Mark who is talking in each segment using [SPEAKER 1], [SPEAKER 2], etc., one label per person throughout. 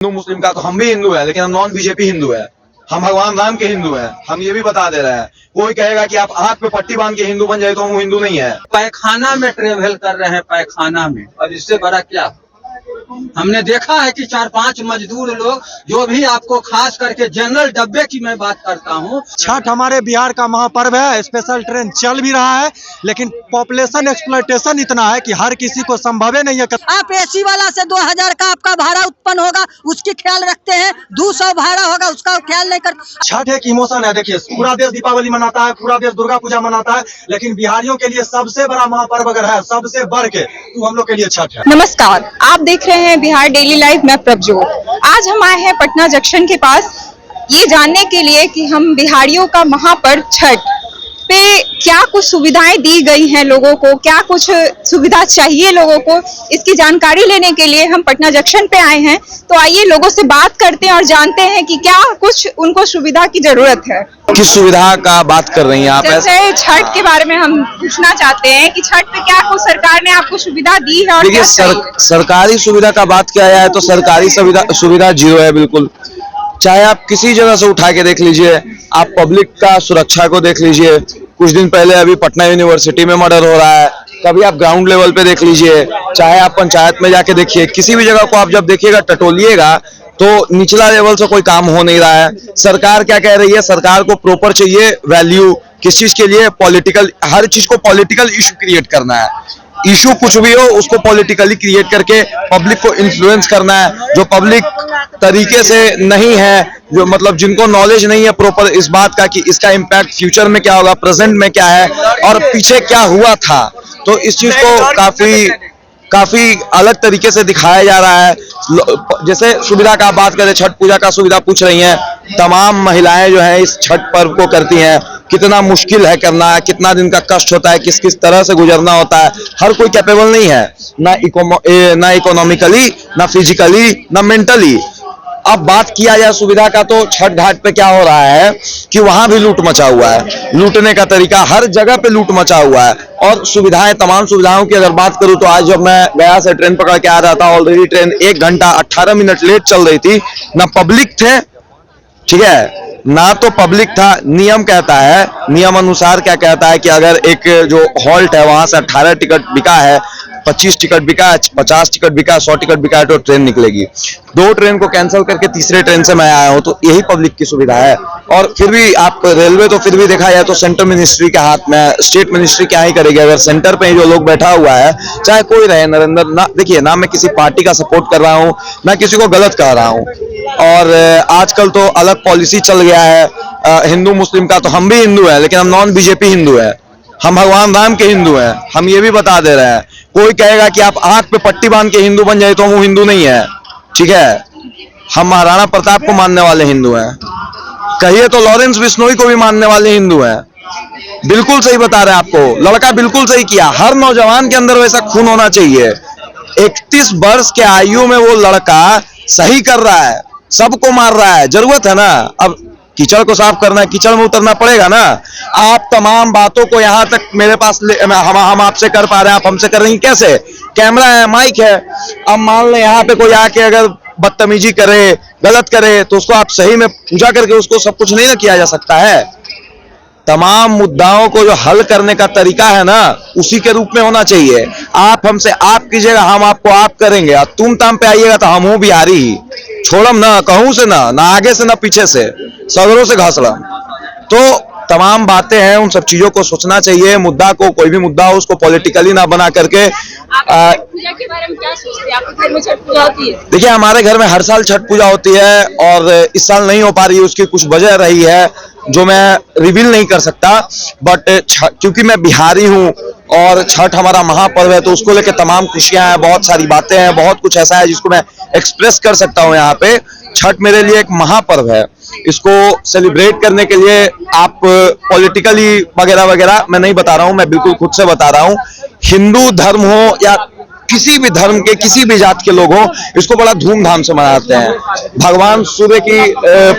[SPEAKER 1] हिंदू मुस्लिम का तो हम भी हिंदू है, लेकिन हम नॉन बीजेपी हिंदू है। हम भगवान राम के हिंदू हैं। हम ये भी बता दे रहे हैं, कोई कहेगा कि आप आंख पे पट्टी बांध के हिंदू बन जाए तो हम हिंदू नहीं है।
[SPEAKER 2] पैखाना में ट्रेवल कर रहे हैं, पैखाना में, और इससे बड़ा क्या। हमने देखा है कि 4-5 मजदूर लोग, जो भी आपको खास करके जनरल डब्बे की मैं बात करता हूँ।
[SPEAKER 3] छठ हमारे बिहार का महापर्व है। स्पेशल ट्रेन चल भी रहा है, लेकिन पॉपुलेशन एक्सप्लॉयटेशन इतना है कि हर किसी को संभव नहीं है।
[SPEAKER 4] आप एसी वाला से 2000 का आपका भाड़ा उत्पन्न होगा, उसकी ख्याल रखते हैं। 200 भाड़ा होगा, उसका ख्याल नहीं कर।
[SPEAKER 3] छठ एक इमोशन है। देखिए, पूरा देश दीपावली मनाता है, पूरा देश दुर्गा पूजा मनाता है, लेकिन बिहारियों के लिए सबसे बड़ा महापर्व अगर है, सबसे बढ़ के, तो हम लोग के लिए छठ है।
[SPEAKER 5] नमस्कार, आप देख रहे हैं बिहार डेली लाइव। मैं प्रभजोत। आज हम आए हैं पटना जंक्शन के पास, ये जानने के लिए कि हम बिहारियों का महापर्व छठ पे क्या कुछ सुविधाएं दी गई हैं लोगों को, क्या कुछ सुविधा चाहिए लोगों को, इसकी जानकारी लेने के लिए हम पटना जंक्शन पे आए हैं। तो आइए लोगों से बात करते हैं और जानते हैं कि क्या कुछ उनको सुविधा की जरूरत है।
[SPEAKER 1] किस सुविधा का बात कर रही हैं आप?
[SPEAKER 5] जैसे छठ के बारे में हम पूछना चाहते हैं कि छठ पे क्या कुछ सरकार ने आपको सुविधा दी है। और
[SPEAKER 1] देखिए, सरकारी सुविधा का बात किया जाए तो सरकारी सुविधा जीरो है बिल्कुल। चाहे आप किसी जगह से उठा के देख लीजिए, आप पब्लिक का सुरक्षा को देख लीजिए। कुछ दिन पहले अभी पटना यूनिवर्सिटी में मर्डर हो रहा है, कभी आप ग्राउंड लेवल पे देख लीजिए, चाहे आप पंचायत में जाके देखिए, किसी भी जगह को आप जब देखिएगा, टटोलिएगा, तो निचला लेवल से कोई काम हो नहीं रहा है। सरकार क्या कह रही है? सरकार को प्रॉपर चाहिए वैल्यू, किस चीज के लिए? पॉलिटिकल, हर चीज को पॉलिटिकल इशू क्रिएट करना है। इशू कुछ भी हो उसको पॉलिटिकली क्रिएट करके पब्लिक को इन्फ्लुएंस करना है। जो पब्लिक तरीके से नहीं है, जो मतलब जिनको नॉलेज नहीं है प्रॉपर इस बात का कि इसका इम्पैक्ट फ्यूचर में क्या होगा, प्रेजेंट में क्या है और पीछे क्या हुआ था, तो इस चीज को काफी अलग तरीके से दिखाया जा रहा है। जैसे सुविधा का बात करें, छठ पूजा का सुविधा पूछ रही हैं, तमाम महिलाएं जो हैं इस छठ पर्व को करती हैं। कितना मुश्किल है करना, कितना दिन का कष्ट होता है, किस किस तरह से गुजरना होता है। हर कोई कैपेबल नहीं है, ना इकोनॉमिकली, ना फिजिकली, ना मेंटली। अब बात किया जाए सुविधा का, तो छठ घाट पे क्या हो रहा है कि वहां भी लूट मचा हुआ है। लूटने का तरीका, हर जगह पे लूट मचा हुआ है। और सुविधाएं, तमाम सुविधाओं की अगर बात करूं तो आज जब मैं गया से ट्रेन पकड़ के आ रहा था, ऑलरेडी ट्रेन 1 घंटा 18 मिनट लेट चल रही थी। ना पब्लिक थे, ठीक है, ना तो पब्लिक था। नियम कहता है, नियम अनुसार क्या कहता है कि अगर एक जो हॉल्ट है वहां से 18 टिकट बिका है, 25 टिकट बिका है, 50 टिकट बिका है, 100 टिकट बिका है, तो ट्रेन निकलेगी। 2 ट्रेन को कैंसिल करके तीसरे ट्रेन से मैं आया हूं, तो यही पब्लिक की सुविधा है। और फिर भी आप रेलवे, तो फिर भी देखा जाए तो सेंट्रल मिनिस्ट्री के हाथ में, स्टेट मिनिस्ट्री क्या ही करेगी। अगर सेंटर पे जो लोग बैठा हुआ है, चाहे कोई रहे, नरेंद्र, ना देखिए, ना मैं किसी पार्टी का सपोर्ट कर रहा हूं, ना किसी को गलत कह रहा हूं। और आजकल तो अलग पॉलिसी चल गया है हिंदू मुस्लिम का, तो हम भी हिंदू है, लेकिन हम नॉन बीजेपी हिंदू है। हम भगवान राम के हिंदू हैं। हम ये भी बता दे रहे हैं, कोई कहेगा कि आप आंख पे पट्टी बांध के हिंदू बन जाए तो हम हिंदू नहीं है, ठीक है। हम महाराणा प्रताप को मानने वाले हिंदू हैं, कहिए तो लॉरेंस बिश्नोई को भी मानने वाले हिंदू हैं। बिल्कुल सही बता रहे हैं आपको, लड़का बिल्कुल सही किया। हर नौजवान के अंदर वैसा खून होना चाहिए। 31 वर्ष के आयु में वो लड़का सही कर रहा है, सबको मार रहा है। जरूरत है ना, अब कीचड़ को साफ करना है, कीचड़ में उतरना पड़ेगा ना। आप तमाम बातों को यहाँ तक मेरे पास हम आपसे कर पा रहे हैं, आप हमसे कर रही हैं कैसे? कैमरा है, माइक है। अब मान लें यहाँ पे कोई आके अगर बदतमीजी करे, गलत करे, तो उसको आप सही में पूजा करके उसको सब कुछ नहीं ना किया जा सकता है। तमाम मुद्दाओं को जो हल करने का तरीका है ना, उसी के रूप में होना चाहिए। आप हमसे आप कीजिएगा, हम आपको आप करेंगे। और तुम ताम पे आइएगा तो हम हूं बिहारी ही, छोड़म ना, कहूं से ना आगे से ना पीछे से, सगरों से घासड़ा। तो तमाम बातें हैं, उन सब चीजों को सोचना चाहिए। मुद्दा को, कोई भी मुद्दा हो, उसको पॉलिटिकली ना बना करके।
[SPEAKER 5] पूजा के बारे में क्या सोचते हैं? आपके घर में छठ पूजा होती है? देखिए,
[SPEAKER 1] हमारे घर में हर साल छठ पूजा होती है, और इस साल नहीं हो पा रही है। उसकी कुछ वजह रही है जो मैं रिवील नहीं कर सकता, बट क्योंकि मैं बिहारी हूं और छठ हमारा महापर्व है, तो उसको लेकर तमाम खुशियां हैं, बहुत सारी बातें हैं, बहुत कुछ ऐसा है जिसको मैं एक्सप्रेस कर सकता हूं यहाँ पे। छठ मेरे लिए एक महापर्व है। इसको सेलिब्रेट करने के लिए आप पॉलिटिकली वगैरह वगैरह मैं नहीं बता रहा हूं, मैं बिल्कुल खुद से बता रहा हूं। हिंदू धर्म हो या किसी भी धर्म के, किसी भी जात के लोग हों, इसको बड़ा धूमधाम से मनाते हैं। भगवान सूर्य की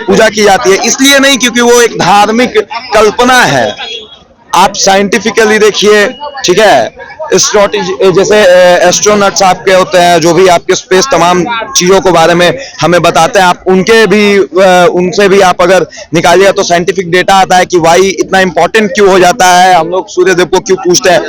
[SPEAKER 1] पूजा की जाती है, इसलिए नहीं क्योंकि वो एक धार्मिक कल्पना है, आप साइंटिफिकली देखिए, ठीक है, स्ट्रैटेजी जैसे एस्ट्रोनॉट्स आपके होते हैं जो भी आपके स्पेस तमाम चीजों के बारे में हमें बताते हैं, आप उनके भी उनसे भी आप अगर निकालिएगा तो साइंटिफिक डेटा आता है कि वाई इतना इंपॉर्टेंट क्यों हो जाता है, हम लोग सूर्यदेव को क्यों पूजते हैं।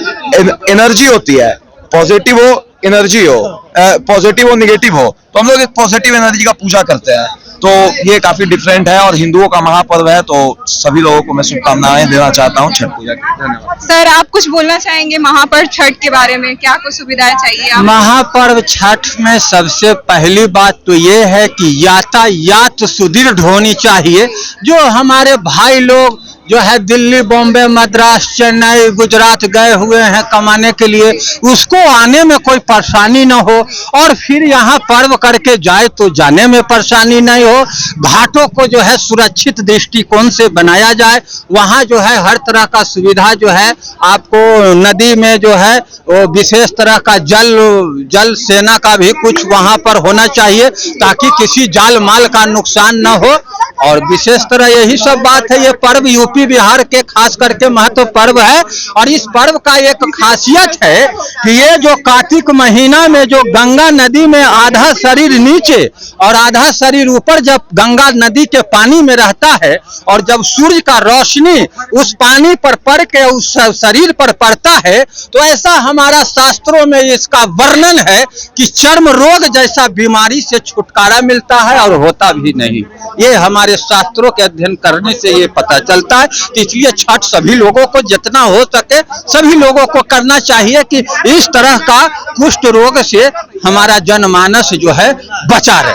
[SPEAKER 1] एनर्जी होती है, पॉजिटिव हो एनर्जी हो, पॉजिटिव हो निगेटिव हो, तो हम लोग एक पॉजिटिव एनर्जी का पूजा करते हैं। तो ये काफी डिफरेंट है और हिंदुओं का महापर्व है, तो सभी लोगों को मैं शुभकामनाएं देना चाहता हूँ छठ पूजा की। धन्यवाद।
[SPEAKER 5] सर, आप कुछ बोलना चाहेंगे महापर्व छठ के बारे में? क्या कुछ सुविधाएं चाहिए आप?
[SPEAKER 2] महापर्व छठ में सबसे पहली बात तो ये है कि यातायात सुदृढ़ होनी चाहिए। जो हमारे भाई लोग जो है दिल्ली, बॉम्बे, मद्रास, चेन्नई, गुजरात गए हुए हैं कमाने के लिए, उसको आने में कोई परेशानी न हो, और फिर यहाँ पर्व करके जाए तो जाने में परेशानी नहीं हो। घाटों को जो है सुरक्षित दृष्टिकोण से बनाया जाए, वहाँ जो है हर तरह का सुविधा जो है आपको, नदी में जो है वो विशेष तरह का जल सेना का भी कुछ वहाँ पर होना चाहिए ताकि किसी जाल माल का नुकसान न हो। और विशेष तरह यही सब बात है। ये पर्व यूपी बिहार के खास करके महत्व पर्व है, और इस पर्व का एक खासियत है कि ये जो कार्तिक महीना में जो गंगा नदी में आधा शरीर नीचे और आधा शरीर ऊपर जब गंगा नदी के पानी में रहता है, और जब सूर्य का रोशनी उस पानी पर पड़ के उस शरीर पर पड़ता है, तो ऐसा हमारा शास्त्रों में इसका वर्णन है कि चर्म रोग जैसा बीमारी से छुटकारा मिलता है और होता भी नहीं। ये हमारे शास्त्रों के अध्ययन करने से ये पता चलता है। तो इसलिए छठ सभी लोगों को जितना हो सके सभी लोगों को करना चाहिए कि इस तरह का कुष्ठ रोग से हमारा जनमानस जो है बचा रहे।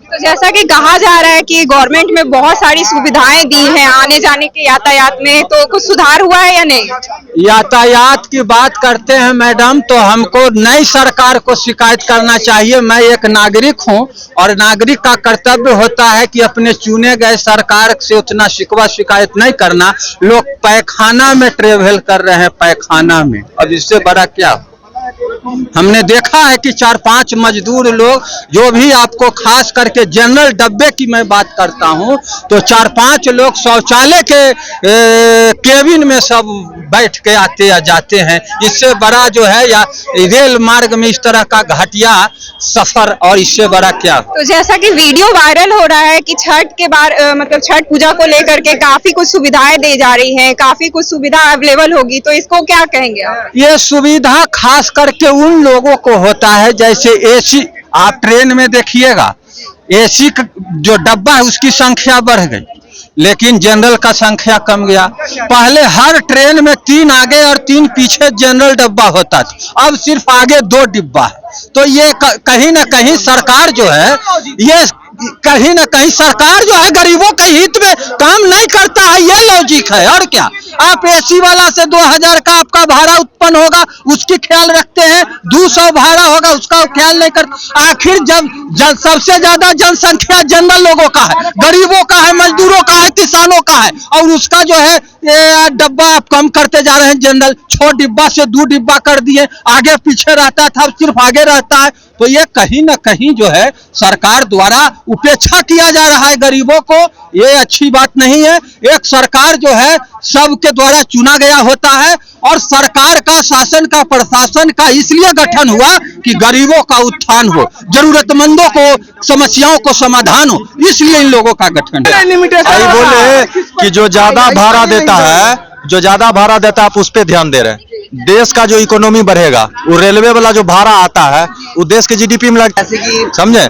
[SPEAKER 5] तो जैसा कि कहा जा रहा है कि गवर्नमेंट में बहुत सारी सुविधाएं दी हैं आने जाने के यातायात में, तो कुछ सुधार हुआ है या नहीं?
[SPEAKER 2] यातायात की बात करते हैं मैडम, तो हमको नई सरकार को शिकायत करना चाहिए। मैं एक नागरिक हूं और नागरिक का कर्तव्य होता है कि अपने चुने गए सरकार से उतना शिकवा शिकायत नहीं करना। लोग पैखाना में ट्रेवल कर रहे हैं, पैखाना में, अब इससे बड़ा क्या? हमने देखा है कि 4-5 मजदूर लोग, जो भी आपको खास करके जनरल डब्बे की मैं बात करता हूं, तो 4-5 लोग शौचालय के केबिन में सब बैठ के आते या जाते हैं। इससे बड़ा जो है या रेल मार्ग में इस तरह का घटिया सफर, और इससे बड़ा क्या?
[SPEAKER 5] तो जैसा कि वीडियो वायरल हो रहा है कि छठ के मतलब छठ पूजा को लेकर के काफी कुछ सुविधाएं दी जा रही हैं, काफी कुछ सुविधा अवेलेबल होगी, तो इसको क्या कहेंगे आप?
[SPEAKER 2] ये सुविधा खास करके उन लोगों को होता है, जैसे एसी, आप ट्रेन में देखिएगा एसी जो डब्बा है उसकी संख्या बढ़ गई, लेकिन जनरल का संख्या कम गया। पहले हर ट्रेन में 3 आगे और 3 पीछे जनरल डब्बा होता था, अब सिर्फ आगे 2 डिब्बा है। तो ये कहीं ना कहीं सरकार जो है, ये कहीं ना कहीं सरकार जो है गरीबों के हित में काम नहीं करता है, ये लॉजिक है। और क्या, आप एसी वाला से 2000 का आपका भाड़ा उत्पन्न होगा, उसकी ख्याल रखते हैं, 200 भाड़ा होगा उसका ख्याल नहीं करते। आखिर जब सबसे ज्यादा जनसंख्या जनरल लोगों का है, गरीबों का है, मजदूरों का है, किसानों का है, और उसका जो है ये डब्बा आप कम करते जा रहे हैं। जनरल 6 डिब्बा से 2 डिब्बा कर दिए, आगे पीछे रहता था सिर्फ आगे रहता है। तो ये कहीं ना कहीं जो है सरकार द्वारा उपेक्षा किया जा रहा है गरीबों को, ये अच्छी बात नहीं है। एक सरकार जो है सबके द्वारा चुना गया होता है, और सरकार का, शासन का, प्रशासन का इसलिए गठन हुआ कि गरीबों का उत्थान हो, जरूरतमंदों को समस्याओं को समाधान हो, इसलिए इन लोगों का गठन है।
[SPEAKER 3] भाई बोले कि जो ज्यादा भाड़ा देता है आप उस पर ध्यान दे रहे हैं। देश का जो इकोनॉमी बढ़ेगा, वो रेलवे वाला जो भाड़ा आता है वो देश के जीडीपी में लगता है, समझे?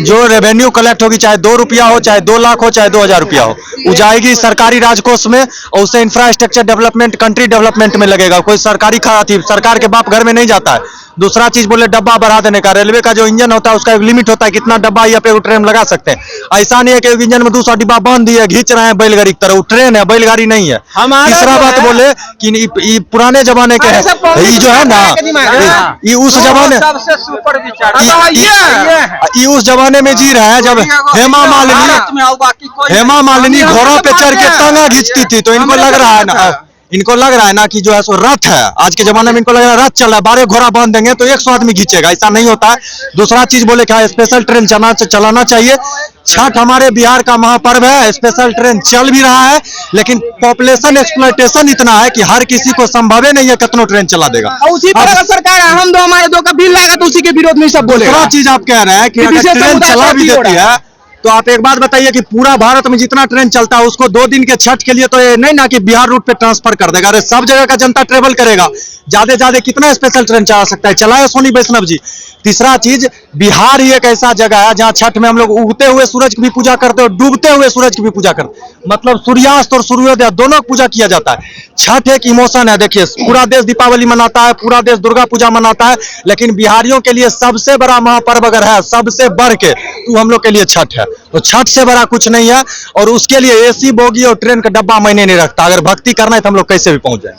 [SPEAKER 3] जो रेवेन्यू कलेक्ट होगी, चाहे 2 रुपया हो, चाहे 2 लाख हो, चाहे 2000 रुपया हो, वो जाएगी सरकारी राजकोष में, और उससे इंफ्रास्ट्रक्चर डेवलपमेंट, कंट्री डेवलपमेंट में लगेगा। कोई सरकारी सरकार के बाप घर में नहीं जाता है। दूसरा चीज बोले डब्बा बढ़ा देने का, रेलवे का जो इंजन होता है उसका एक लिमिट होता है, कितना डब्बा यहाँ पे ट्रेन लगा सकते हैं। ऐसा नहीं है कि इंजन में 200 डिब्बा बांध दिए घींच रहे हैं बैलगाड़ी की तरह, वो ट्रेन है, बैलगाड़ी नहीं है। तीसरा बात बोले कि पुराने जमाने के है, ये जो है ना, ये उस जमाने, ये उस जमाने में जी रहे हैं जब हेमा मालिनी घोड़ों पे चढ़ के टांगा खींचती थी, तो इनको लग रहा है ना, इनको लग रहा है ना कि जो है सो रथ है, आज के जमाने में इनको लग रहा है रथ चल रहा है, 12 घोड़ा बांध देंगे तो 100 आदमी खींचेगा, ऐसा नहीं होता है। दूसरा चीज बोले क्या, स्पेशल ट्रेन चलाना चाहिए। छठ हमारे बिहार का महापर्व है, स्पेशल ट्रेन चल भी रहा है, लेकिन पॉपुलेशन एक्सप्लॉयटेशन इतना है कि हर किसी को संभव नहीं है कितनों ट्रेन चला देगा।
[SPEAKER 6] उसी तरह का सरकार है, हम दो हमारे दो का बिल लाएगा तो उसी के विरोध में सब बोलेगा।
[SPEAKER 3] दूसरा चीज आप कह रहे हैं कि अगर ट्रेन चला भी देती है तो आप एक बात बताइए कि पूरा भारत में जितना ट्रेन चलता है उसको 2 दिन के छठ के लिए तो ये नहीं ना कि बिहार रूट पे ट्रांसफर कर देगा। अरे सब जगह का जनता ट्रेवल करेगा, ज्यादा कितना स्पेशल ट्रेन चला सकता है, चलाए सोनी वैष्णव जी। तीसरा चीज, बिहार ही एक ऐसा जगह है जहां छठ में हम लोग उगते हुए सूरज की भी पूजा करते हैं और डूबते हुए सूरज की भी पूजा करते हैं, मतलब सूर्यास्त और सूर्योदय दोनों की पूजा किया जाता है। छठ एक इमोशन है। देखिए पूरा देश दीपावली मनाता है, पूरा देश दुर्गा पूजा मनाता है, लेकिन बिहारियों के लिए सबसे बड़ा महापर्व अगर है, सबसे बढ़ के तो हम लोग के लिए छठ है। तो छठ से बड़ा कुछ नहीं है, और उसके लिए एसी बोगी और ट्रेन का डब्बा मायने नहीं रखता। अगर भक्ति करना है तो हम लोग कैसे भी पहुंच जाए।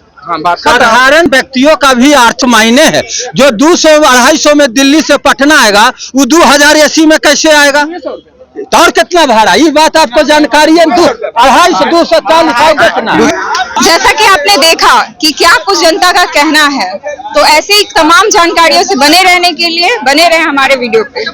[SPEAKER 2] साधारण व्यक्तियों का भी अर्थ मायने है। जो 200-250 में दिल्ली से पटना आएगा, वो 2000 एसी में कैसे आएगा? तो और कितना भाड़ा? ये बात आपको जानकारी है? 250 240 कितना?
[SPEAKER 5] जैसा कि आपने देखा कि क्या कुछ जनता का कहना है, तो ऐसे ही तमाम जानकारियों से बने रहने के लिए बने रहे हमारे वीडियो पे।